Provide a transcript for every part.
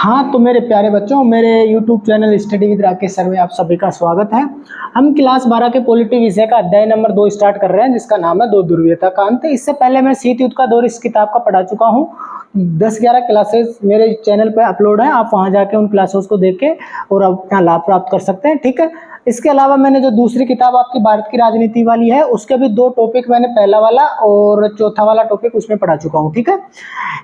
हाँ, तो मेरे प्यारे बच्चों, मेरे YouTube channel study with Rakesh sir में आप सभी का स्वागत है। हम क्लास 12 के पॉलिटी विषय का अध्याय नंबर 2 स्टार्ट कर रहे हैं, जिसका नाम है दो ध्रुवीयता का अंत। इससे पहले मैं शीत युद्ध का दौर इस किताब का पढ़ा चुका हूँ। 10-11 क्लासेस मेरे चैनल पर अपलोड है, आप वहाँ जाके उन क्लासेस को देख के और अपना लाभ प्राप्त कर सकते हैं। ठीक है, इसके अलावा मैंने जो दूसरी किताब आपकी भारत की राजनीति वाली है, उसके भी 2 टॉपिक मैंने पहला वाला और चौथा वाला टॉपिक उसमें पढ़ा चुका हूँ। ठीक है,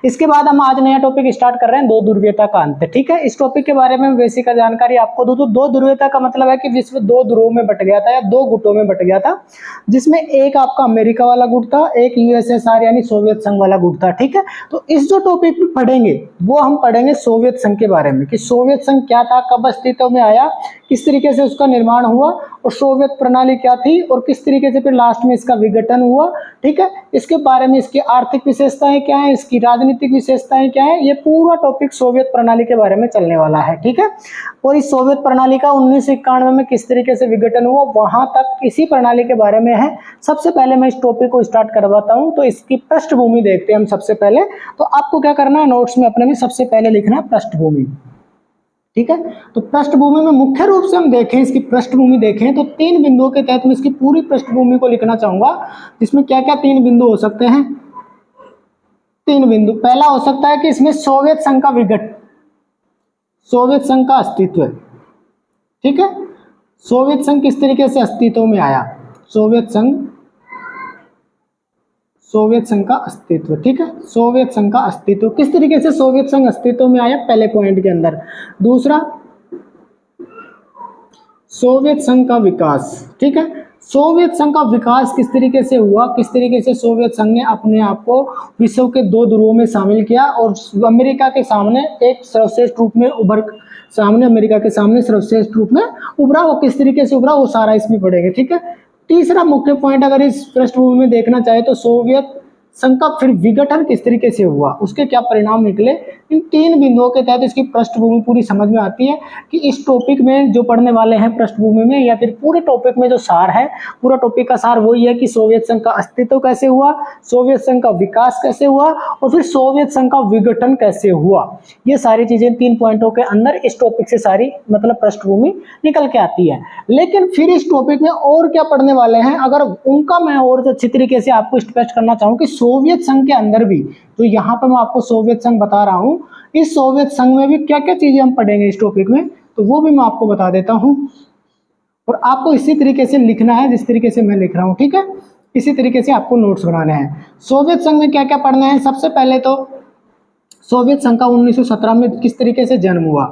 इसके बाद हम आज नया टॉपिक स्टार्ट कर रहे हैं, दो ध्रुवीयता का अंत। ठीक है, इस टॉपिक के बारे में बेसिक जानकारी आपको दूं तो दो ध्रुवीयता का मतलब है कि विश्व 2 ध्रुवों में बट गया था या 2 गुटों में बट गया था, जिसमें एक आपका अमेरिका वाला गुट था, एक यूएसएसआर यानी सोवियत संघ वाला गुट था। ठीक है, तो इस जो टॉपिक में पढ़ेंगे वो हम पढ़ेंगे सोवियत संघ के बारे में, कि सोवियत संघ क्या था, कब अस्तित्व में आया, किस तरीके से उसका निर्माण हुआ और सोवियत प्रणाली क्या थी और किस तरीके से फिर लास्ट में इसका विघटन हुआ। ठीक है, इसके बारे में इसकी आर्थिक विशेषताएं क्या है, इसकी राजनीतिक विशेषताएं क्या है, ये पूरा टॉपिक सोवियत प्रणाली के बारे में चलने वाला है। ठीक है, और इस सोवियत प्रणाली का 1991 में किस तरीके से विघटन हुआ, वहां तक इसी प्रणाली के बारे में है। सबसे पहले मैं इस टॉपिक को स्टार्ट करवाता हूं, तो इसकी पृष्ठभूमि देखते हैं हम सबसे पहले। तो आपको क्या करना है, नोट्स में अपने भी सबसे पहले लिखना है पृष्ठभूमि। ठीक है, तो पृष्ठभूमि में मुख्य रूप से हम देखें, इसकी पृष्ठभूमि देखें तो 3 बिंदुओं के तहत मैं इसकी पूरी पृष्ठभूमि को लिखना चाहूंगा, जिसमें क्या क्या 3 बिंदु हो सकते हैं। 3 बिंदु, पहला हो सकता है कि इसमें सोवियत संघ का विघटन, सोवियत संघ का अस्तित्व। ठीक है, सोवियत संघ किस तरीके से अस्तित्व में आया, सोवियत संघ का अस्तित्व। ठीक है, सोवियत संघ का अस्तित्व किस तरीके से सोवियत संघ अस्तित्व में आया, पहले पॉइंट के अंदर। दूसरा, सोवियत संघ का विकास। ठीक है, सोवियत संघ का विकास किस तरीके से हुआ, किस तरीके से सोवियत संघ ने अपने आप को विश्व के 2 ध्रुवों में शामिल किया और अमेरिका के सामने एक सर्वश्रेष्ठ रूप में अमेरिका के सामने सर्वश्रेष्ठ रूप में उभरा, वो किस तरीके से उभरा, वो सारा इसमें पड़ेगा। ठीक है, तीसरा मुख्य पॉइंट अगर इस पृष्ठभूमि में देखना चाहे तो सोवियत संघ का फिर विघटन किस तरीके से हुआ, उसके क्या परिणाम निकले। इन 3 बिंदुओं के तहत इसकी पृष्ठभूमि पूरी समझ में आती है कि इस टॉपिक में जो पढ़ने वाले हैं पृष्ठभूमि में, या फिर पूरे टॉपिक में जो सार है, पूरा टॉपिक का सार वही है कि सोवियत संघ का अस्तित्व कैसे हुआ, सोवियत संघ का विकास कैसे हुआ और फिर सोवियत संघ का विघटन कैसे हुआ। ये सारी चीजें 3 पॉइंटों के अंदर इस टॉपिक से सारी मतलब पृष्ठभूमि निकल के आती है। लेकिन फिर इस टॉपिक में और क्या पढ़ने वाले हैं, अगर उनका मैं और अच्छी तरीके से आपको स्पष्ट करना चाहूँ कि सोवियत संघ के अंदर भी, जो यहाँ पर मैं आपको सोवियत संघ बता रहा हूँ, इस सोवियत संघ में भी क्या क्या चीजें हम पढ़ेंगे इस टॉपिक में, तो वो भी मैं आपको बता देता हूँ। और आपको इसी तरीके से लिखना है जिस तरीके से मैं लिख रहा हूँ। ठीक है, इसी तरीके से आपको नोट्स बनाने हैं। सोवियत संघ में क्या क्या पढ़ना है, सबसे पहले तो सोवियत संघ का 1917 में किस तरीके से जन्म हुआ।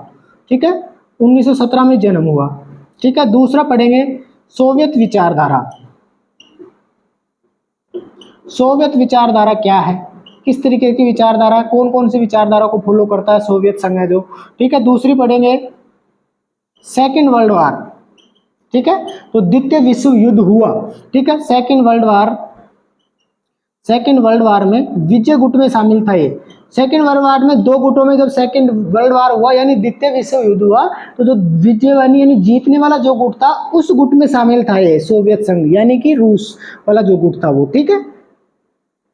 ठीक है, 1917 में जन्म हुआ। ठीक है, दूसरा पढ़ेंगे सोवियत विचारधारा। सोवियत विचारधारा क्या है, किस तरीके की विचारधारा, कौन कौन सी विचारधारा को फॉलो करता है सोवियत संघ है जो। ठीक है, दूसरी पढ़ेंगे सेकेंड वर्ल्ड वार। ठीक है, तो द्वितीय विश्व युद्ध हुआ। ठीक है, सेकेंड वर्ल्ड वार में विजय गुट में शामिल था। ये सेकेंड वर्ल्ड वार में 2 गुटों में जब सेकेंड वर्ल्ड वार हुआ यानी द्वितीय विश्व युद्ध हुआ, तो जो विजय यानी जीतने वाला जो गुट था उस गुट में शामिल था ये सोवियत संघ, यानी कि रूस वाला जो गुट था वो। ठीक है,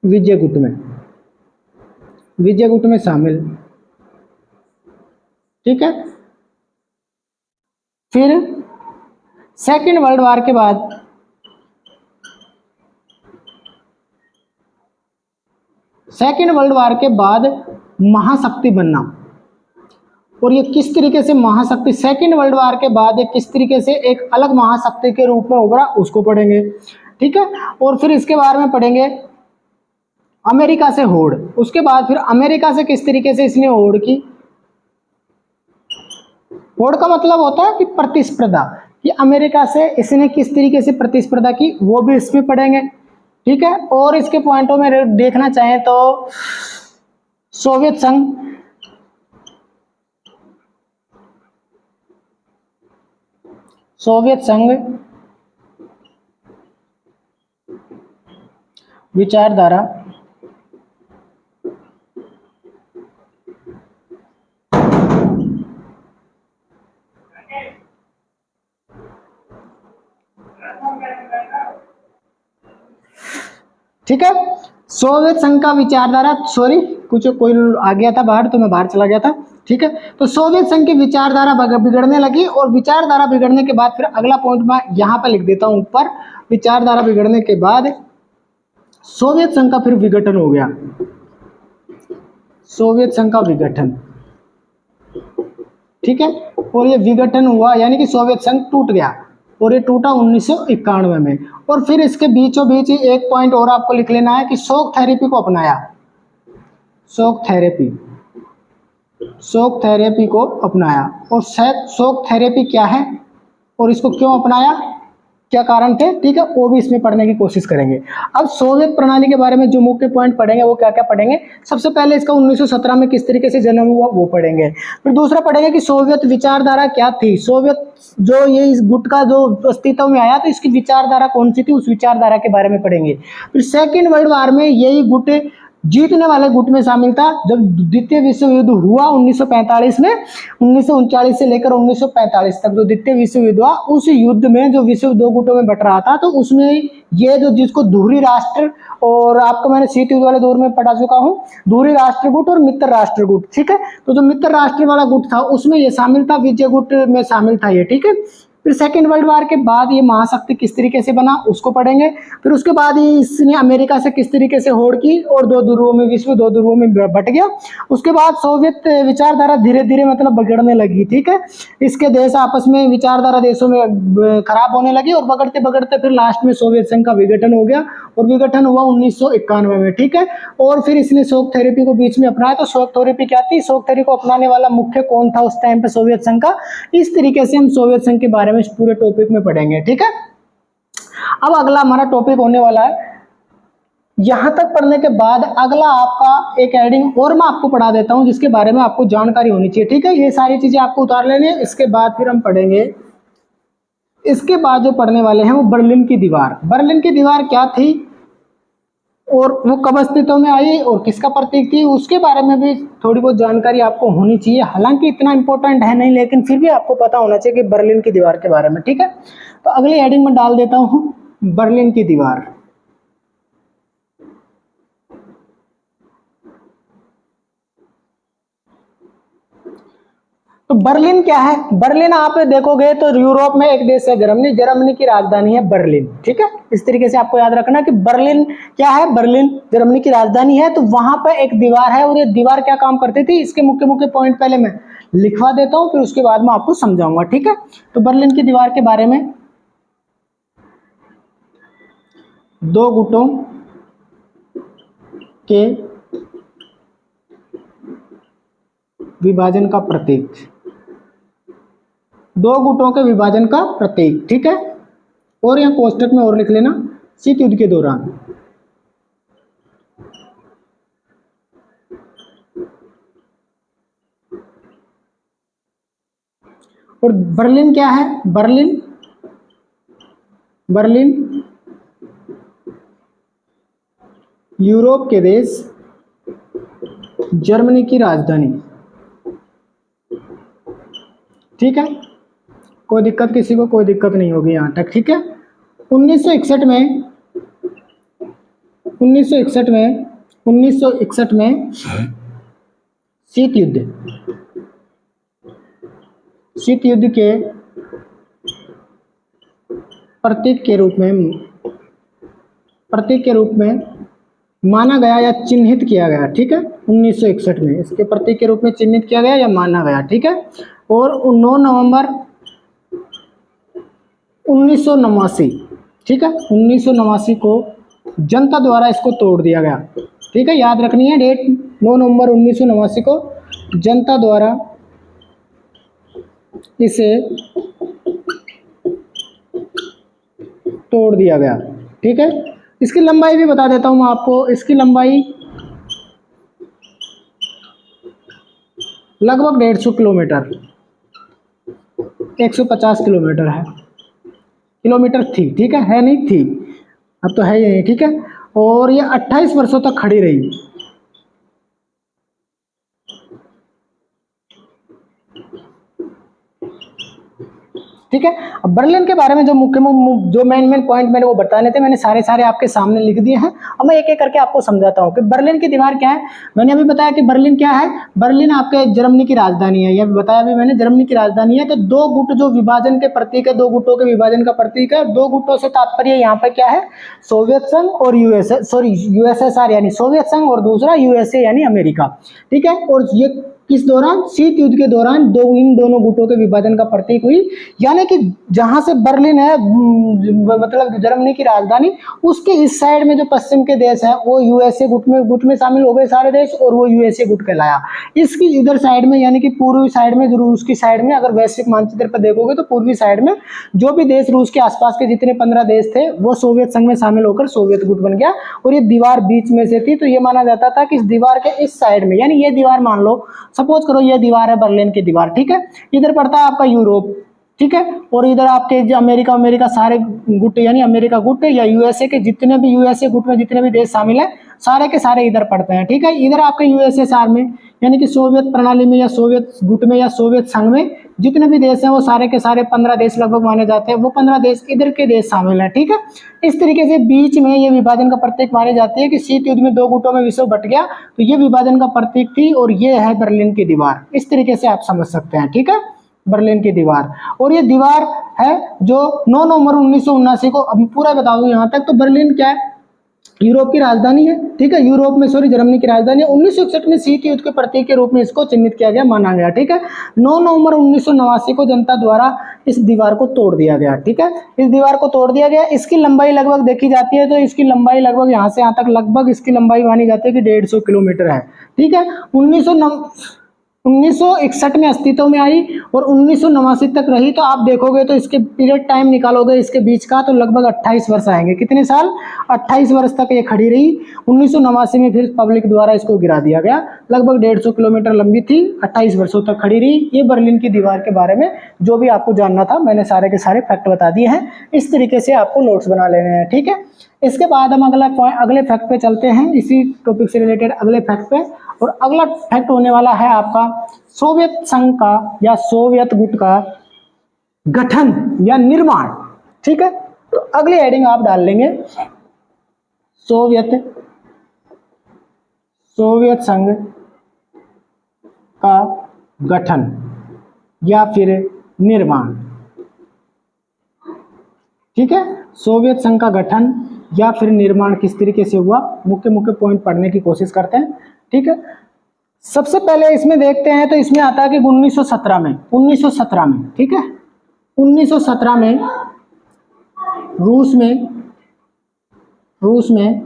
विजय गुट में शामिल। ठीक है, फिर सेकेंड वर्ल्ड वार के बाद महाशक्ति बनना, और ये किस तरीके से महाशक्ति सेकेंड वर्ल्ड वार के बाद किस तरीके से एक अलग महाशक्ति के रूप में उभरा, उसको पढ़ेंगे। ठीक है, और फिर इसके बारे में पढ़ेंगे अमेरिका से होड़। उसके बाद फिर अमेरिका से किस तरीके से इसने होड़ की, होड़ का मतलब होता है कि प्रतिस्पर्धा, कि अमेरिका से इसने किस तरीके से प्रतिस्पर्धा की, वो भी इसमें पढ़ेंगे। ठीक है, और इसके पॉइंटों में देखना चाहें तो सोवियत संघ विचारधारा। ठीक है, सोवियत संघ का विचारधारा, कुछ कोई आ गया था बाहर तो मैं बाहर चला गया था, ठीक है। तो सोवियत संघ की विचारधारा बिगड़ने लगी, और विचारधारा बिगड़ने के बाद फिर अगला पॉइंट मैं यहाँ पर लिख देता हूँ ऊपर, विचारधारा बिगड़ने के बाद सोवियत संघ का फिर विघटन हो गया, सोवियत संघ का विघटन, ठीक है। और ये विघटन हुआ यानी कि सोवियत संघ टूट गया, और ये टूटा 1991 में। और फिर इसके बीचों बीच ही एक पॉइंट और आपको लिख लेना है कि शॉक थेरेपी को अपनाया, शॉक थेरेपी, शॉक थेरेपी को अपनाया। और शॉक थेरेपी क्या है और इसको क्यों अपनाया, क्या कारण थे, ठीक है, वो भी इसमें पढ़ने की कोशिश करेंगे। अब सोवियत प्रणाली के बारे में जो मुख्य पॉइंट पढ़ेंगे वो क्या क्या पढ़ेंगे, सबसे पहले इसका 1917 में किस तरीके से जन्म हुआ वो पढ़ेंगे। फिर दूसरा पढ़ेंगे कि सोवियत विचारधारा क्या थी, सोवियत जो ये इस गुट का जो अस्तित्व में आया तो इसकी विचारधारा कौन सी थी, उस विचारधारा के बारे में पढ़ेंगे। फिर सेकेंड वर्ल्ड वार में यही गुट जीतने वाले गुट में शामिल था। जब द्वितीय विश्व युद्ध हुआ 1945 में, 1939 से लेकर 1945 तक जो द्वितीय विश्व युद्ध हुआ, उस युद्ध में जो विश्व दो गुटों में बट रहा था, तो उसमें ये जो जिसको धुरी राष्ट्र, और आपको मैंने शीत युद्ध वाले दौर में पढ़ा चुका हूँ, धुरी राष्ट्र गुट और मित्र राष्ट्र गुट, ठीक है। तो जो मित्र राष्ट्र वाला गुट था उसमें ये शामिल था, विजय गुट में शामिल था ये, ठीक है। फिर सेकेंड वर्ल्ड वार के बाद ये महाशक्ति किस तरीके से बना उसको पढ़ेंगे। फिर उसके बाद ही इसने अमेरिका से किस तरीके से होड़ की और दो ध्रुवों में, विश्व दो ध्रुवों में बट गया। उसके बाद सोवियत विचारधारा धीरे धीरे मतलब बिगड़ने लगी, ठीक है। इसके देश आपस में विचारधारा देशों में खराब होने लगी, और बगड़ते बगड़ते फिर लास्ट में सोवियत संघ का विघटन हो गया, और विघटन हुआ 1991 में, ठीक है। और फिर इसने शॉक थेरेपी को बीच में अपनाया। तो शॉक थेरेपी क्या थी, शॉक थेरेपी को अपनाने वाला मुख्य कौन था उस टाइम पे सोवियत संघ का, इस तरीके से हम सोवियत संघ के बारे में इस पूरे टॉपिक में पढ़ेंगे, ठीक है। अब अगला हमारा टॉपिक होने वाला है, यहां तक पढ़ने के बाद अगला आपका एक हेडिंग और मैं आपको पढ़ा देता हूं जिसके बारे में आपको जानकारी होनी चाहिए, ठीक है। ये सारी चीजें आपको उतार लेनी है, इसके बाद फिर हम पढ़ेंगे। इसके बाद जो पढ़ने वाले हैं वो बर्लिन की दीवार। बर्लिन की दीवार क्या थी और वो कब अस्तित्व में आई और किसका प्रतीक थी, उसके बारे में भी थोड़ी बहुत जानकारी आपको होनी चाहिए। हालांकि इतना इंपॉर्टेंट है नहीं, लेकिन फिर भी आपको पता होना चाहिए कि बर्लिन की दीवार के बारे में, ठीक है। तो अगली हेडिंग में डाल देता हूं बर्लिन की दीवार। तो बर्लिन क्या है, बर्लिन आप देखोगे तो यूरोप में एक देश है जर्मनी, जर्मनी की राजधानी है बर्लिन, ठीक है। इस तरीके से आपको याद रखना कि बर्लिन क्या है, बर्लिन जर्मनी की राजधानी है। तो वहां पर एक दीवार है, और ये दीवार क्या काम करती थी, इसके मुख्य मुख्य पॉइंट पहले मैं लिखवा देता हूं, फिर उसके बाद मैं आपको समझाऊंगा, ठीक है। तो बर्लिन की दीवार के बारे में, दो गुटों के विभाजन का प्रतीक, दो गुटों के विभाजन का प्रतीक, ठीक है। और यहां कोष्टक में और लिख लेना, शीत युद्ध के दौरान। और बर्लिन क्या है, बर्लिन, बर्लिन यूरोप के देश जर्मनी की राजधानी, ठीक है। कोई दिक्कत किसी को, कोई दिक्कत नहीं होगी यहाँ तक, ठीक है। 1961 में 1961 में शीत युद्ध के प्रतीक के रूप में माना गया या चिन्हित किया गया, ठीक है। 1961 में इसके प्रतीक के रूप में चिन्हित किया गया या माना गया, ठीक है। और 9 नवंबर 1989, ठीक है, 1989 को जनता द्वारा इसको तोड़ दिया गया, ठीक है। याद रखनी है डेट, 9 नवंबर 1989 को जनता द्वारा इसे तोड़ दिया गया, ठीक है। इसकी लंबाई भी बता देता हूं मैं आपको, इसकी लंबाई लगभग 150 किलोमीटर, 150 किलोमीटर है, किलोमीटर थी, ठीक है नहीं थी, अब तो है ही नहीं, ठीक है। और ये 28 वर्षों तक खड़ी रही, ठीक है। अब बर्लिन के बारे में जो जो मेन पॉइंट मेरे वो बताने थे, मैंने सारे आपके सामने लिख दिए हैं। अब मैं एक एक करके आपको समझाता हूँ कि बर्लिन की दीवार क्या है। मैंने अभी बताया कि बर्लिन क्या है। बर्लिन आपके जर्मनी की राजधानी है, यह बताया अभी मैंने, जर्मनी की राजधानी है। तो दो गुट जो विभाजन के प्रतीक है, दो गुटों के विभाजन का प्रतीक है। दो गुटों से तात्पर्य यहाँ पे क्या है, सोवियत संघ और यूएसएसआर यानी सोवियत संघ, और दूसरा यूएसए यानी अमेरिका, ठीक है। और ये किस दौरान, शीत युद्ध के दौरान इन दोनों गुटों के विभाजन का प्रतीक हुई। यानी कि जहां से बर्लिन है, मतलब जर्मनी की राजधानी, उसके इस साइड में जो पश्चिम के देश है वो यूएसए गुट में शामिल हो गए सारे देश, और वो यूएसए गुट कहलाया। इसकी इधर साइड में यानी कि पूर्वी साइड में, जो रूस की साइड में, अगर वैश्विक मानचित्र पर देखोगे तो पूर्वी साइड में जो भी देश रूस के आसपास के जितने 15 देश थे वो सोवियत संघ में शामिल होकर सोवियत गुट बन गया। और ये दीवार बीच में से थी, तो ये माना जाता था कि इस दीवार के इस साइड में, यानी ये दीवार मान लो, सपोज करो ये दीवार है बर्लिन की दीवार, ठीक है। इधर पड़ता है आपका यूरोप, ठीक है, और इधर आपके जो अमेरिका सारे गुट यानी अमेरिका गुट या यूएसए के जितने भी, यूएसए गुट में जितने भी देश शामिल है सारे के सारे इधर पड़ते हैं, ठीक है। इधर आपके यूएसएसआर में यानी कि सोवियत प्रणाली में या सोवियत गुट में या सोवियत संघ में जितने भी देश हैं वो सारे के सारे 15 देश लगभग माने जाते हैं, वो 15 देश इधर के देश शामिल हैं, ठीक है। इस तरीके से बीच में ये विभाजन का प्रतीक मानी जाती है कि शीत युद्ध में दो गुटों में विश्व बट गया, तो ये विभाजन का प्रतीक थी, और ये है बर्लिन की दीवार। इस तरीके से आप समझ सकते हैं, ठीक है, बर्लिन की दीवार। और ये दीवार है जो 9 नवंबर 1979 को, अभी पूरा बता दूं यहाँ तक, तो बर्लिन क्या है, यूरोप की राजधानी है, ठीक है, यूरोप में जर्मनी की राजधानी है। 1961 में शीत युद्ध के प्रतीक के रूप में इसको चिन्हित किया गया, माना गया, ठीक है। 9 नवंबर 1989 को जनता द्वारा इस दीवार को तोड़ दिया गया, ठीक है, इस दीवार को तोड़ दिया गया। इसकी लंबाई लगभग देखी जाती है तो इसकी लंबाई लगभग यहाँ से यहाँ तक लगभग इसकी लंबाई मानी जाती है कि 150 किलोमीटर है, ठीक है। 1961 में अस्तित्व में आई और 1989 तक रही। तो आप देखोगे तो इसके पीरियड टाइम निकालोगे इसके बीच का, तो लगभग 28 वर्ष आएंगे। कितने साल, 28 वर्ष तक ये खड़ी रही। 1989 में फिर पब्लिक द्वारा इसको गिरा दिया गया। लगभग 150 किलोमीटर लंबी थी, 28 वर्षों तक खड़ी रही। ये बर्लिन की दीवार के बारे में जो भी आपको जानना था मैंने सारे के सारे फैक्ट बता दिए हैं। इस तरीके से आपको नोट्स बना लेने हैं, ठीक है। इसके बाद हम अगले फैक्ट पे चलते हैं, इसी टॉपिक से रिलेटेड अगले फैक्ट पे। और अगला फैक्ट होने वाला है आपका सोवियत संघ का या सोवियत गुट का गठन या निर्माण, ठीक है। तो अगली हेडिंग आप डाल लेंगे सोवियत संघ का गठन या फिर निर्माण, ठीक है। सोवियत संघ का गठन या फिर निर्माण किस तरीके से हुआ, मुख्य पॉइंट पढ़ने की कोशिश करते हैं, ठीक है। सबसे पहले इसमें देखते हैं तो इसमें आता है कि 1917 में, ठीक है, 1917 में रूस में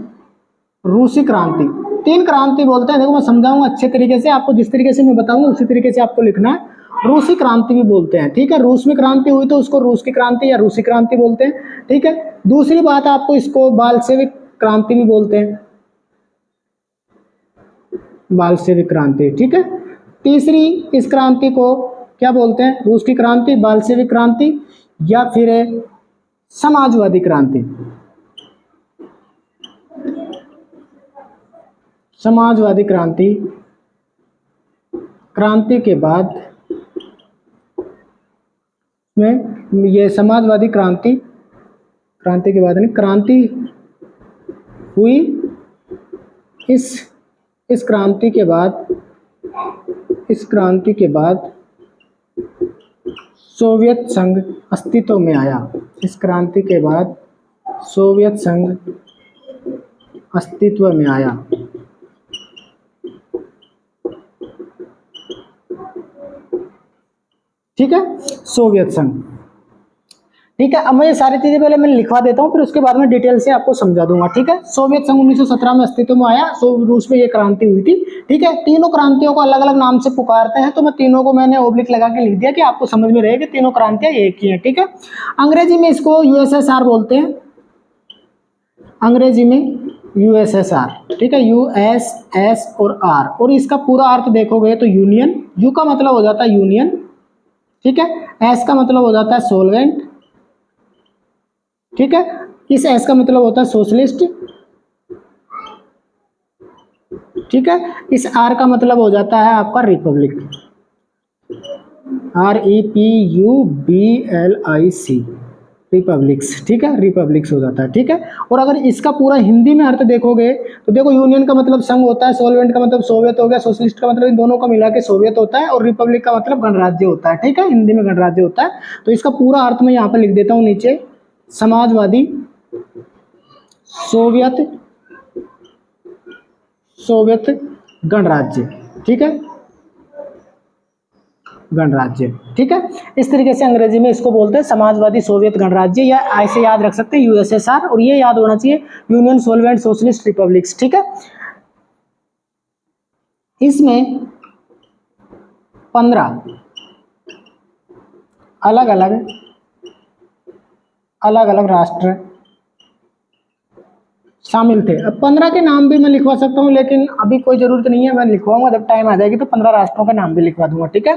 रूसी क्रांति, 3 क्रांति बोलते हैं। देखो मैं समझाऊंगा अच्छे तरीके से आपको, जिस तरीके से मैं बताऊंगा उसी तरीके से आपको लिखना है। रूसी क्रांति भी बोलते हैं, ठीक है। रूस में क्रांति हुई तो उसको रूस की क्रांति या रूसी क्रांति बोलते हैं, ठीक है। दूसरी बात आपको इसको बाल्शेविक क्रांति भी बोलते हैं, बाल्शेविक क्रांति, ठीक है। तीसरी इस क्रांति को क्या बोलते हैं, रूस की क्रांति, बाल्शेविक क्रांति या फिर समाजवादी क्रांति। समाजवादी क्रांति के बाद में ये समाजवादी क्रांति के बाद नहीं, क्रांति हुई। इस क्रांति के बाद सोवियत संघ अस्तित्व में आया। इस क्रांति के बाद सोवियत संघ अस्तित्व में आया, ठीक है, सोवियत संघ, ठीक है। अब मैं ये सारी चीजें पहले मैं लिखवा देता हूँ, फिर उसके बाद में डिटेल से आपको समझा दूंगा, ठीक है। सोवियत संघ 1917 में अस्तित्व में आया, रूस में ये क्रांति हुई थी, ठीक है। तीनों क्रांतियों को अलग अलग नाम से पुकारते हैं, तो मैं तीनों को मैंने ओब्लिक लगा के लिख दिया कि आपको समझ में रहे कि तीनों क्रांतियां एक ही हैं, ठीक है। अंग्रेजी में इसको यूएसएसआर बोलते हैं, अंग्रेजी में यूएसएसआर, ठीक है, यूएसएस और आर। और इसका पूरा अर्थ देखोगे तो यूनियन, यू का मतलब हो जाता है यूनियन, ठीक है, एस का मतलब हो जाता है सोलवेंट, ठीक है, इस एस का मतलब होता है सोशलिस्ट, ठीक है, इस आर का मतलब हो जाता है आपका रिपब्लिक, REPUBLIC, रिपब्लिक्स, ठीक है, रिपब्लिक्स हो जाता है, ठीक है। और अगर इसका पूरा हिंदी में अर्थ देखोगे तो देखो, यूनियन का मतलब संघ होता है, सॉल्वेंट का मतलब सोवियत हो गया, सोशलिस्ट का मतलब इन दोनों का मिला के सोवियत होता है, और रिपब्लिक का मतलब गणराज्य होता है, ठीक है, हिंदी में गणराज्य होता है। तो इसका पूरा अर्थ मैं यहाँ पर लिख देता हूँ नीचे, समाजवादी सोवियत सोवियत गणराज्य, ठीक है, गणराज्य, ठीक है। इस तरीके से अंग्रेजी में इसको बोलते हैं समाजवादी सोवियत गणराज्य, या ऐसे याद रख सकते हैं यूएसएसआर, और ये याद होना चाहिए यूनियन सोलवेंट सोशलिस्ट रिपब्लिक्स, ठीक है। इसमें 15 अलग अलग राष्ट्र शामिल थे। अब 15 के नाम भी मैं लिखवा सकता हूँ, लेकिन अभी कोई जरूरत नहीं है, मैं लिखवाऊंगा जब टाइम आ जाएगी तो 15 राष्ट्रों के नाम भी लिखवा दूंगा, ठीक है।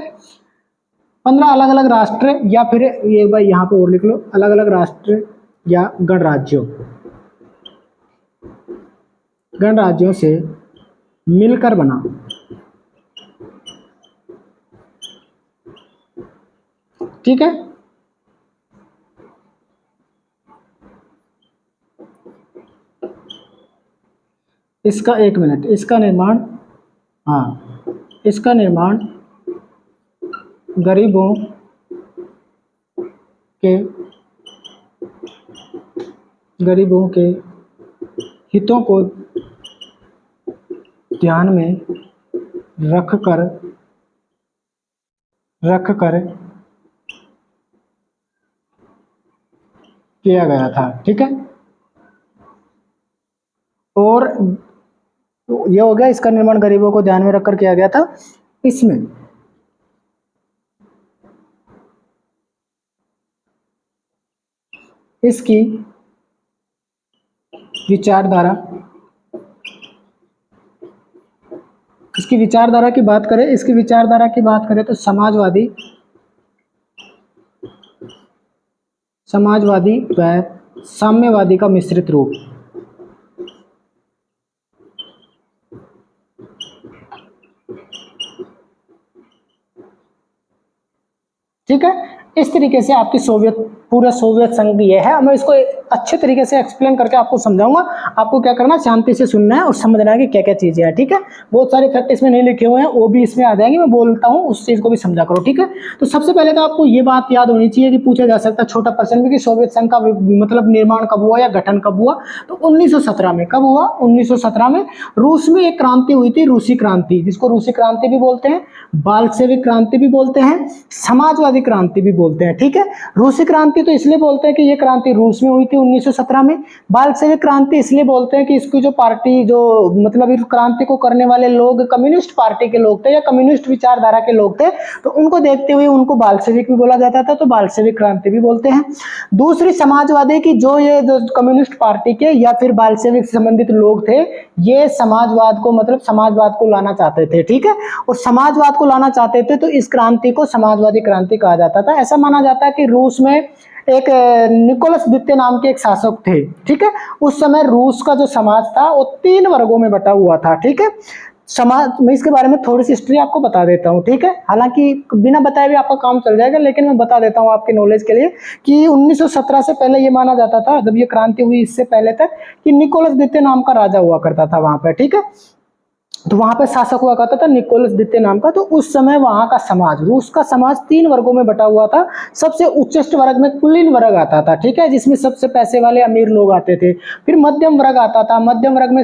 15 अलग अलग राष्ट्र, या फिर ये भाई यहाँ पे और लिख लो, अलग अलग राष्ट्र या गणराज्यों से मिलकर बना, ठीक है। इसका 1 मिनट, इसका निर्माण, इसका निर्माण गरीबों के हितों को ध्यान में रखकर किया गया था, ठीक है। और ये हो गया, इसका निर्माण गरीबों को ध्यान में रखकर किया गया था। इसमें इसकी विचारधारा की बात करें, तो समाजवादी व साम्यवादी का मिश्रित रूप, ठीक है। इस तरीके से आपकी पूरा सोवियत संघ ये है। मैं इसको अच्छे तरीके से एक्सप्लेन करके आपको समझाऊंगा। आपको क्या करना है, शांति से सुनना है और समझना है कि क्या क्या चीजें हैं, ठीक है। बहुत सारे फैक्ट इसमें नहीं लिखे हुए हैं, वो भी इसमें आ जाएंगे, मैं बोलता हूँ उस चीज को भी समझा करो, ठीक है। तो सबसे पहले तो आपको ये बात याद होनी चाहिए कि पूछा जा सकता है छोटा प्रश्न भी कि सोवियत संघ का मतलब निर्माण कब हुआ या गठन कब हुआ। तो 1917 में। कब हुआ? 1917 में रूस में एक क्रांति हुई थी, रूसी क्रांति, जिसको रूसी क्रांति भी बोलते हैं, बाल्शेविक क्रांति भी बोलते हैं, समाजवादी क्रांति भी बोलते हैं, ठीक है। रूसी क्रांति तो इसलिए बोलते हैं कि ये क्रांति रूस में हुई थी 1917 में। बाल्शेविक क्रांति इसलिए बोलते हैं कि इसकी जो पार्टी, जो मतलब इस क्रांति को करने वाले लोग कम्युनिस्ट पार्टी के लोग थे या कम्युनिस्ट विचारधारा के लोग थे, तो उनको देखते हुए उनको बाल्शेविक भी बोला जाता था, तो बाल्शेविक क्रांति भी बोलते हैं। दूसरी समाजवादी की, जो ये जो कम्युनिस्ट पार्टी के या फिर बाल्शेविक से संबंधित लोग थे, ये समाजवाद को मतलब समाजवाद को लाना चाहते थे, ठीक है। और समाजवाद को लाना चाहते थे तो इस क्रांति को समाजवादी क्रांति कहा जाता था। ऐसा माना जाता है कि रूस में एक निकोलस द्वितीय नाम के एक शासक थे, ठीक है। उस समय रूस का जो समाज था वो 3 वर्गों में बटा हुआ था, ठीक है। समाज, मैं इसके बारे में थोड़ी सी हिस्ट्री आपको बता देता हूँ, ठीक है। हालांकि बिना बताए भी आपका काम चल जाएगा, लेकिन मैं बता देता हूँ आपके नॉलेज के लिए कि 1917 से पहले ये माना जाता था, जब ये क्रांति हुई इससे पहले तक, कि निकोलस द्वितीय नाम का राजा हुआ करता था वहां पर, ठीक है। तो वहां पे शासक हुआ करता था निकोलस द्वितीय नाम का। तो उस समय वहां का समाज, रूस का समाज 3 वर्गों में बटा हुआ था। सबसे उच्चस्त वर्ग में कुलीन वर्ग आता था, ठीक है, जिसमें सबसे पैसे वाले अमीर लोग आते थे। फिर मध्यम वर्ग आता था, मध्यम वर्ग में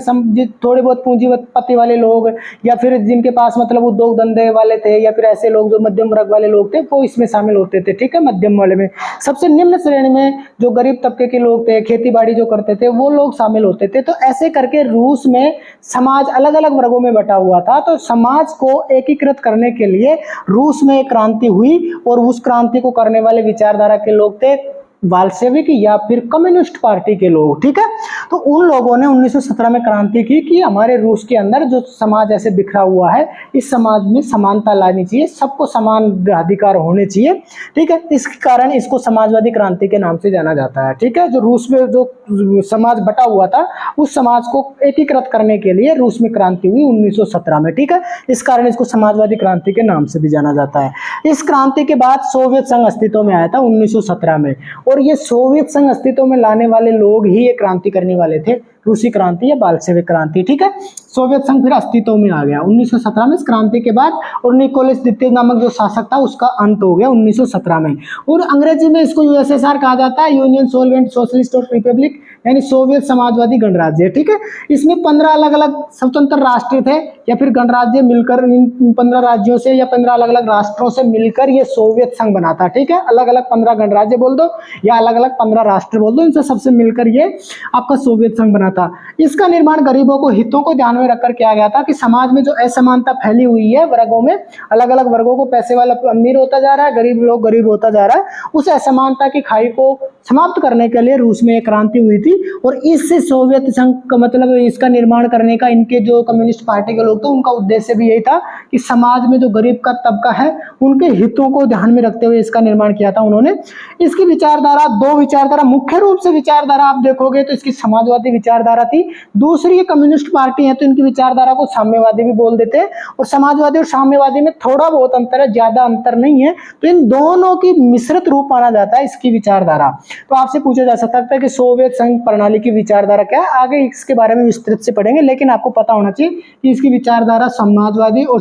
थोड़े बहुत पूंजीपति वाले लोग, या फिर जिनके पास मतलब उद्योग धंधे वाले थे, या फिर ऐसे लोग जो मध्यम वर्ग वाले लोग थे, वो इसमें शामिल होते थे, ठीक है, मध्यम वाले में। सबसे निम्न श्रेणी में जो गरीब तबके के लोग थे, खेती बाड़ी जो करते थे, वो लोग शामिल होते थे। तो ऐसे करके रूस में समाज अलग अलग वर्गों में बटा हुआ था। तो समाज को एकीकृत करने के लिए रूस में एक क्रांति हुई, और उस क्रांति को करने वाले विचारधारा के लोग थे बाल्शेविक या फिर कम्युनिस्ट पार्टी के लोग, ठीक है। तो उन लोगों ने 1917 में क्रांति की कि हमारे रूस के अंदर जो समाज ऐसे बिखरा हुआ है, इस समाज में समानता लानी चाहिए, सबको समान अधिकार होने चाहिए, ठीक है। इस कारण इसको समाजवादी क्रांति के नाम से जाना जाता है, ठीक है। जो रूस में जो समाज बटा हुआ था, उस समाज को एकीकृत करने के लिए रूस में क्रांति हुई 1917 में, ठीक है। इस कारण इसको समाजवादी क्रांति के नाम से भी जाना जाता है। इस क्रांति के बाद सोवियत संघ अस्तित्व में आया था 1917 में, और ये सोवियत संघ अस्तित्व में लाने वाले लोग ही ये क्रांति करने वाले थे, रूसी क्रांति या बाल्शेविक क्रांति, ठीक है। सोवियत संघ फिर अस्तित्व में आ गया 1917 में इस क्रांति के बाद, और निकोलस द्वितीय नामक जो शासक था उसका अंत हो गया 1917 में। और अंग्रेजी में इसको यूएसएसआर कहा जाता है, यूनियन सोलवेंट सोशलिस्ट रिपब्लिक, यानी सोवियत समाजवादी गणराज्य, ठीक है। इसमें 15 अलग अलग स्वतंत्र राष्ट्र थे या फिर गणराज्य मिलकर, इन 15 राज्यों से या 15 अलग अलग राष्ट्रों से मिलकर ये सोवियत संघ बना था, ठीक है। अलग अलग 15 गणराज्य बोल दो या अलग अलग 15 राष्ट्र बोल दो, इनसे सबसे मिलकर ये आपका सोवियत संघ बना था। इसका निर्माण गरीबों को हितों को ध्यान में रखकर किया गया था कि समाज में जो असमानता फैली हुई है वर्गों में, अलग अलग वर्गों को, पैसे वाला अमीर होता जा रहा है, गरीब लोग गरीब होता जा रहा है, उस असमानता की खाई को समाप्त करने के लिए रूस में एक क्रांति हुई थी। और इससे सोवियत संघ का मतलब इसका निर्माण करने का, इनके जो कम्युनिस्ट पार्टी के लोग थे उनका उद्देश्य भी यही था कि समाज में जो गरीब का तबका है उनके हितों को ध्यान में रखते हुए इसका निर्माण किया था उन्होंने। इसकी विचारधारा, दो विचारधारा, मुख्य रूप से विचारधारा आप देखोगे तो इसकी समाजवादी विचारधारा थी, दूसरी ये कम्युनिस्ट पार्टी है तो इनकी विचारधारा को साम्यवादी भी बोल देते हैं। और समाजवादी और साम्यवादी में थोड़ा बहुत अंतर है, ज्यादा अंतर नहीं है, तो इन दोनों की मिश्रित रूप माना जाता है इसकी विचारधारा। तो आपसे पूछा जा सकता है कि सोवियत संघ प्रणाली की विचारधारा क्या है, आगे इसके बारे में विस्तृत से पढ़ेंगे, लेकिन आपको पता होना चाहिए कि इसकी विचारधारा समाजवादी और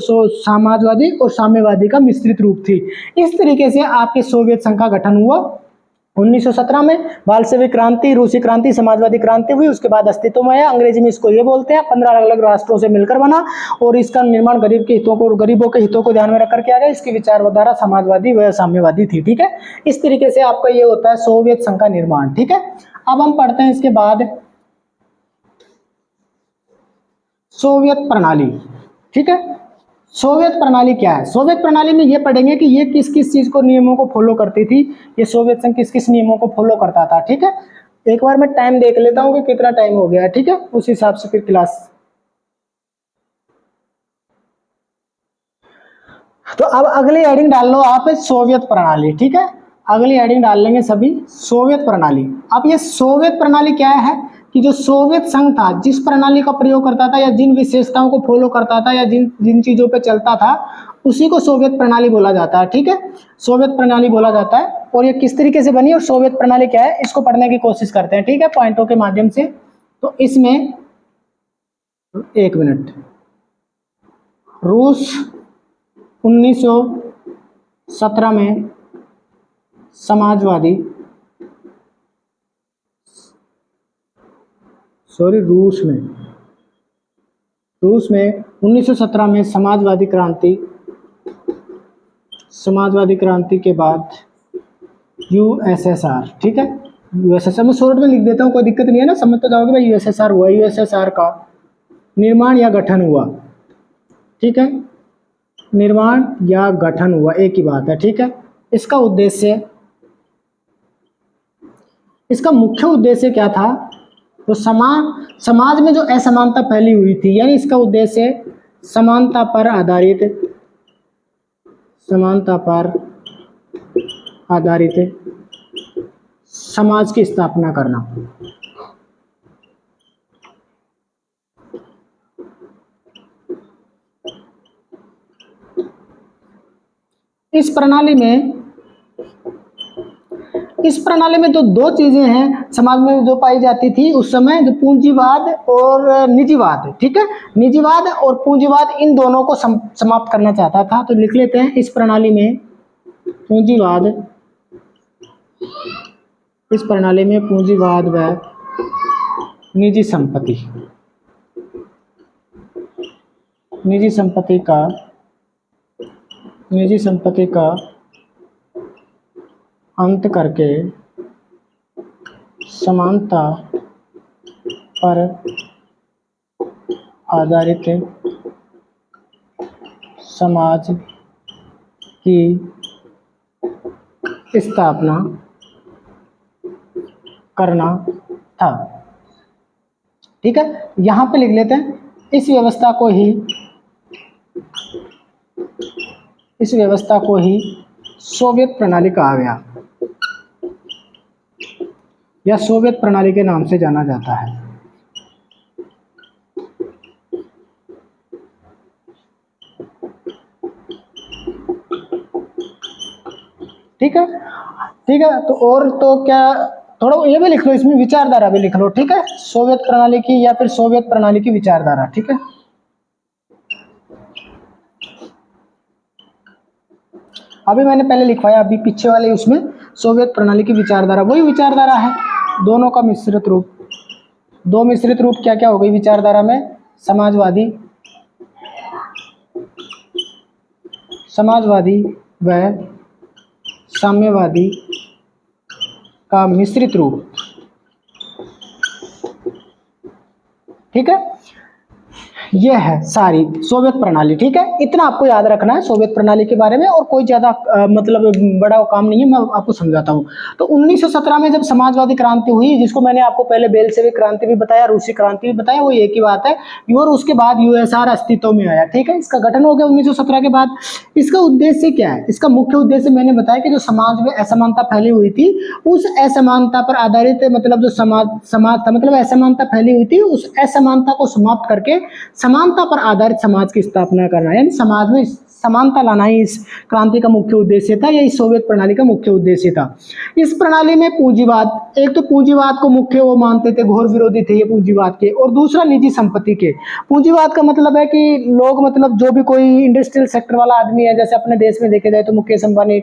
साम्यवादी का मिश्रित रूप थी। इस तरीके से आपके सोवियत संघ का गठन हुआ 1917 में। बाल्शेविक क्रांति, रूसी क्रांति, समाजवादी क्रांति हुई, उसके बाद अस्तित्व में आया। अंग्रेजी में इसको ये बोलते हैं, 15 अलग अलग राष्ट्रों से मिलकर बना, और इसका निर्माण गरीबों के हितों को ध्यान में रखकर किया गया। इसकी विचारधारा समाजवादी व साम्यवादी थी, ठीक है। इस तरीके से आपका ये होता है सोवियत संघ का निर्माण, ठीक है। अब हम पढ़ते हैं इसके बाद सोवियत प्रणाली, ठीक है। सोवियत प्रणाली क्या है? सोवियत प्रणाली में ये पढ़ेंगे कि ये किस किस चीज को, नियमों को फॉलो करती थी, ये सोवियत संघ किस किस नियमों को फॉलो करता था, ठीक है। एक बार मैं टाइम देख लेता हूं कि कितना टाइम हो गया है, ठीक है, उस हिसाब से फिर क्लास। तो अब अगली हेडिंग डाल लो आप, सोवियत प्रणाली, ठीक है। अगली हेडिंग डाल लेंगे सभी, सोवियत प्रणाली। अब ये सोवियत प्रणाली क्या है कि जो सोवियत संघ था, जिस प्रणाली का प्रयोग करता था या जिन विशेषताओं को फॉलो करता था या जिन जिन चीजों पे चलता था, उसी को सोवियत प्रणाली बोला जाता है, ठीक है। सोवियत प्रणाली बोला जाता है। और ये किस तरीके से बनी और सोवियत प्रणाली क्या है, इसको पढ़ने की कोशिश करते हैं, ठीक है, पॉइंटों के माध्यम से। तो इसमें एक मिनट, रूस 1917 में समाजवादी, रूस में 1917 में समाजवादी क्रांति के बाद यूएसएसआर, ठीक है, यूएसएसआर में शॉर्ट में लिख देता हूँ, कोई दिक्कत नहीं है ना, समझ तो जाओगे भाई। यूएसएसआर हुआ, यूएसएसआर का निर्माण या गठन हुआ, ठीक है, निर्माण या गठन हुआ, एक ही बात है, ठीक है। इसका उद्देश्य, इसका मुख्य उद्देश्य क्या था, तो समाज में जो असमानता फैली हुई थी, यानी इसका उद्देश्य समानता पर आधारित समाज की स्थापना करना। इस प्रणाली में जो दो चीजें हैं समाज में जो पाई जाती थी उस समय, जो पूंजीवाद और निजीवाद, ठीक है। निजीवाद और पूंजीवाद, इन दोनों को समाप्त करना चाहता था। तो लिख लेते हैं, इस प्रणाली में पूंजीवाद व निजी संपत्ति का अंत करके समानता पर आधारित समाज की स्थापना करना था। ठीक है, यहां पे लिख लेते हैं इस व्यवस्था को ही सोवियत प्रणाली कहा गया या सोवियत प्रणाली के नाम से जाना जाता है। ठीक है, ठीक है। तो और तो क्या, थोड़ा ये भी लिख लो, इसमें विचारधारा भी लिख लो। ठीक है, सोवियत प्रणाली की या फिर सोवियत प्रणाली की विचारधारा। ठीक है, अभी मैंने पहले लिखवाया, अभी पीछे वाले उसमें सोवियत प्रणाली की विचारधारा, वही विचारधारा है, दोनों का मिश्रित रूप। दो मिश्रित रूप क्या क्या हो गई विचारधारा में? समाजवादी व साम्यवादी का मिश्रित रूप। ठीक है, यह है सारी सोवियत प्रणाली। ठीक है, इतना आपको याद रखना है सोवियत प्रणाली के बारे में, और कोई ज़्यादा मतलब बड़ा काम नहीं है, मैं आपको समझाता हूँ। तो 1917 में जब समाजवादी क्रांति हुई, जिसको मैंने आपको पहले बेलशेविक क्रांति भी बताया, रूसी क्रांति भी बताया, वो एक ही बात है, और उसके बाद यूएसआर अस्तित्व में आया। ठीक है, इसका गठन हो गया 1917 के बाद। इसका उद्देश्य क्या है? इसका मुख्य उद्देश्य मैंने बताया कि जो समाज में असमानता फैली हुई थी, उस असमानता पर आधारित, मतलब जो समाज था, मतलब असमानता फैली हुई थी, उस असमानता को समाप्त करके समानता पर आधारित समाज की स्थापना करना, यानी समाज में समानता लाना ही इस क्रांति का मुख्य उद्देश्य था, या इस सोवियत प्रणाली का मुख्य उद्देश्य था। इस प्रणाली में पूंजीवाद, एक तो पूंजीवाद को मुख्य वो मानते थे, घोर विरोधी थे ये पूंजीवाद के, और दूसरा निजी संपत्ति के। पूंजीवाद का मतलब है कि लोग, मतलब जो भी कोई इंडस्ट्रियल सेक्टर वाला आदमी है, जैसे अपने देश में देखे जाए तो मुकेश अंबानी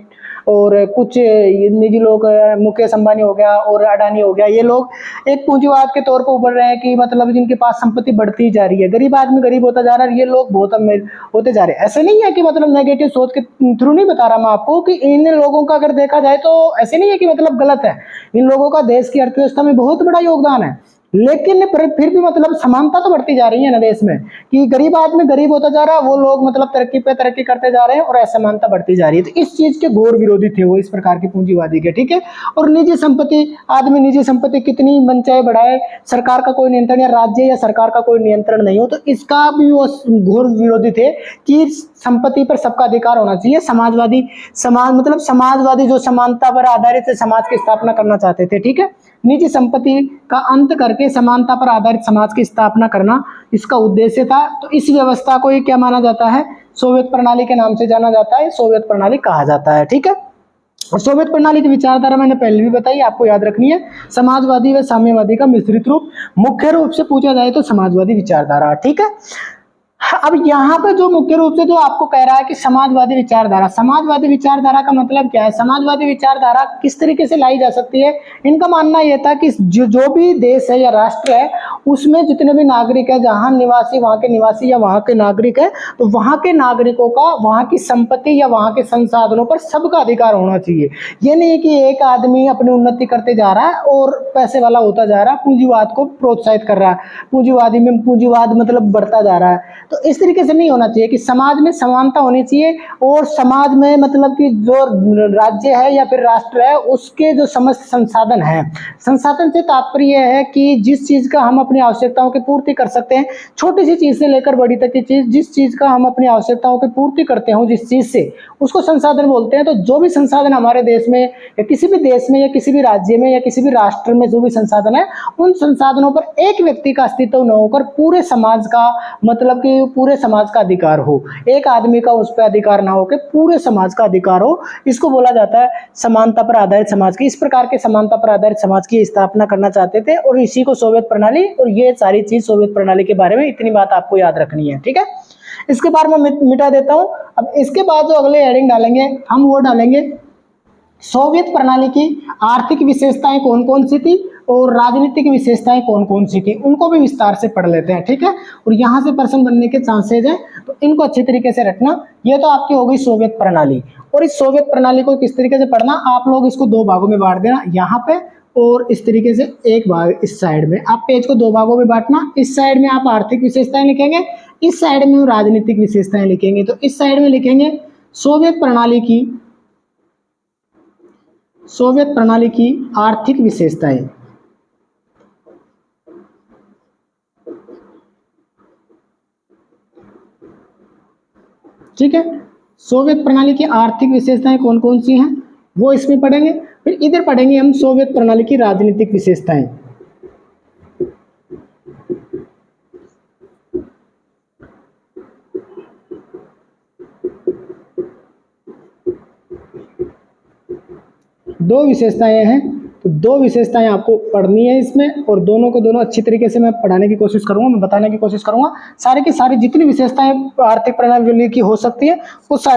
और कुछ निजी लोग, मुकेश अंबानी हो गया और अडानी हो गया, ये लोग एक पूंजीवाद के तौर पर उभर रहे हैं कि मतलब जिनके पास संपत्ति बढ़ती जा रही है, गरीब आदमी गरीब होता जा रहा है, ये लोग बहुत अमीर होते जा रहे हैं। ऐसे नहीं है कि मतलब नेगेटिव सोच के थ्रू नहीं बता रहा मैं आपको, कि इन लोगों का अगर देखा जाए तो ऐसे नहीं है कि मतलब गलत है, इन लोगों का देश की अर्थव्यवस्था में बहुत बड़ा योगदान है, लेकिन फिर भी मतलब समानता तो बढ़ती जा रही है ना देश में, कि गरीब आदमी गरीब होता जा रहा है, वो लोग मतलब तरक्की पे तरक्की करते जा रहे हैं और असमानता बढ़ती जा रही है। तो इस चीज के घोर विरोधी थे वो, इस प्रकार की पूंजीवादी के। ठीक है, और निजी संपत्ति, आदमी निजी संपत्ति कितनी मन चाहे बढ़ाए, सरकार का कोई नियंत्रण या राज्य या सरकार का कोई नियंत्रण नहीं हो, तो इसका भी वो घोर विरोधी थे कि संपत्ति पर सबका अधिकार होना चाहिए। समाजवादी जो समानता पर आधारित समाज की स्थापना करना चाहते थे। ठीक है, निजी संपत्ति का अंत करके समानता पर आधारित समाज की स्थापना करना इसका उद्देश्य था। तो इस व्यवस्था को ये क्या माना जाता है? सोवियत प्रणाली के नाम से जाना जाता है, सोवियत प्रणाली कहा जाता है। ठीक है, और सोवियत प्रणाली की विचारधारा मैंने पहले भी बताई, आपको याद रखनी है, समाजवादी व साम्यवादी का मिश्रित रूप। मुख्य रूप से पूछा जाए तो समाजवादी विचारधारा। ठीक है, अब यहाँ पे जो मुख्य रूप से जो आपको कह रहा है कि समाजवादी विचारधारा, समाजवादी विचारधारा का मतलब क्या है? समाजवादी विचारधारा किस तरीके से लाई जा सकती है? इनका मानना यह था कि जो भी देश है या राष्ट्र है, उसमें जितने भी नागरिक है, जहाँ निवासी वहाँ के निवासी या वहाँ के नागरिक है, तो वहाँ के नागरिकों का वहाँ की संपत्ति या वहाँ के संसाधनों पर सबका अधिकार होना चाहिए। ये नहीं कि एक आदमी अपनी उन्नति करते जा रहा है और पैसे वाला होता जा रहा है, पूंजीवाद को प्रोत्साहित कर रहा है, पूंजीवाद मतलब बढ़ता जा रहा है। तो इस तरीके से नहीं होना चाहिए, कि समाज में समानता होनी चाहिए, और समाज में मतलब कि जो राज्य है या फिर राष्ट्र है, उसके जो समस्त संसाधन है, संसाधन से तात्पर्य है कि जिस चीज का हम अपनी आवश्यकताओं की पूर्ति कर सकते हैं, छोटी सी चीज से लेकर बड़ी तक की चीज, जिस चीज का हम अपनी आवश्यकताओं की पूर्ति करते हो, जिस चीज से, उसको संसाधन बोलते हैं। तो जो भी संसाधन हमारे देश में या किसी भी देश में या किसी भी राज्य में या किसी भी राष्ट्र में जो भी संसाधन है, उन संसाधनों पर एक व्यक्ति का अस्तित्व न होकर पूरे समाज का, मतलब कि पूरे समाज का अधिकार हो, एक आदमी का उस पर अधिकार ना हो कि पूरे समाज का अधिकार हो, इसको बोला जाता है समानता पर आधारित समाज की। इस प्रकार के समानता पर आधारित समाज की स्थापना करना चाहते थे, और इसी को सोवियत प्रणाली, और ये सारी चीज सोवियत प्रणाली के बारे में, इतनी बात आपको याद रखनी है। ठीक है, इसके बाद मैं मिटा देता हूं। अब इसके बाद जो अगले हेडिंग डालेंगे हम, वो डालेंगे सोवियत प्रणाली की आर्थिक विशेषताएं कौन कौन सी थी और राजनीतिक विशेषताएं कौन कौन सी थी, उनको भी विस्तार से पढ़ लेते हैं। ठीक है, और यहाँ से प्रश्न बनने के चांसेज हैं, तो इनको अच्छी तरीके से रखना। ये तो आपकी हो गई सोवियत प्रणाली, और इस सोवियत प्रणाली को किस तरीके से पढ़ना, आप लोग इसको दो भागों में बांट देना, यहाँ पे और इस तरीके से एक भाग इस साइड में। आप पेज को दो भागों में बांटना, इस साइड में आप आर्थिक विशेषताएं लिखेंगे, इस साइड में राजनीतिक विशेषताएं लिखेंगे। तो इस साइड में लिखेंगे सोवियत प्रणाली की आर्थिक विशेषताएं, ठीक है। सोवियत प्रणाली की आर्थिक विशेषताएं कौन कौन सी हैं वो इसमें पढ़ेंगे। फिर इधर पढ़ेंगे हम सोवियत प्रणाली की राजनीतिक विशेषताएं। दो विशेषताएं हैं, तो दो विशेषताएं आपको पढ़नी है इसमें, और दोनों को दोनों अच्छी तरीके से मैं पढ़ाने की कोशिश करूंगा, मैं बताने की कोशिश करूंगा। सारे की सारी जितनी विशेषताएं आर्थिक प्रणाली की हो सकती है वो सारी